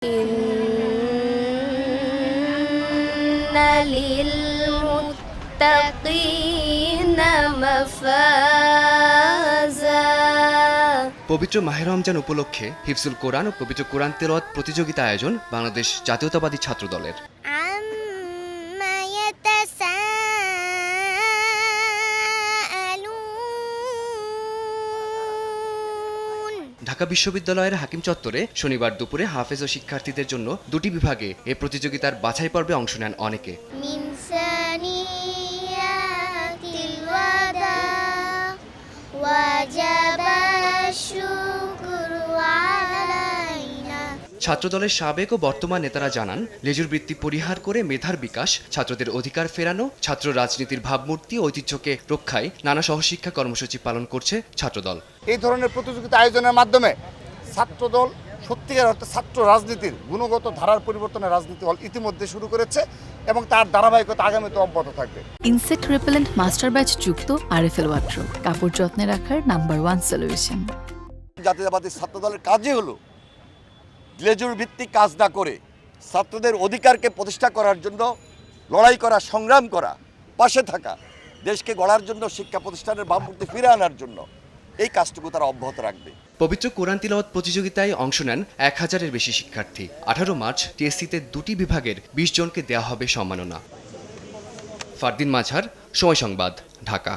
পবিত্র মাহে রমজান উপলক্ষে হিফজুল কোরআন ও পবিত্র কোরআন তেলাওয়াত প্রতিযোগিতা আয়োজন বাংলাদেশ জাতীয়তাবাদী ছাত্র দলের। ঢাকা বিশ্ববিদ্যালয়ের হাকিম চত্বরে শনিবার দুপুরে হাফেজ ও শিক্ষার্থীদের জন্য দুটি বিভাগে এ প্রতিযোগিতার বাছাই পর্বে অংশ নেন অনেকে। ছাত্রদলের সাবেক ও বর্তমান নেতারা জানান, লেজুর বৃত্তি পরিহার করে মেধার বিকাশ, ছাত্রদের অধিকার ফেরানো, ছাত্র রাজনীতির ভাবমূর্তি ঐতিহ্যকে রক্ষায় নানা সহশিক্ষা কর্মসূচি পালন করছে ছাত্রদল। এই ধরনের প্রতিযোগিতা আয়োজনের মাধ্যমে ছাত্রদল সত্যিকার অর্থে ছাত্র রাজনীতির গুণগত ধারার পরিবর্তনের রাজনীতি ইতিমধ্যে শুরু করেছে এবং তার ধারাবাহিকতা আগামীতে অব্যাহত থাকবে। ইনসেক্ট রিপেলেন্ট মাস্টার ব্যাচ যুক্ত আরএফএল ওয়াট্রো, কাপড় যত্নে রাখার নাম্বার 1 সলিউশন। জাতীয়তাবাদী ছাত্রদলের কাজই হলো লেজুর ভিত্তিক কাজ না করে ছাত্রদের অধিকারকে প্রতিষ্ঠা করার জন্য লড়াই করা, সংগ্রাম করা, পাশে থাকা, দেশকে গড়ার জন্য শিক্ষা প্রতিষ্ঠানের ভাবমূর্তি ফিরে আনার জন্য এই কাজটুকু তারা অব্যাহত রাখবে। পবিত্র কোরআন তিলাওয়াত প্রতিযোগিতায় অংশ নেন 1000-এর বেশি শিক্ষার্থী। 18 মার্চ টিএসসিতে দুটি বিভাগের 20 জনকে দেওয়া হবে সম্মাননা। ফারদিন মাঝার, সময় সংবাদ, ঢাকা।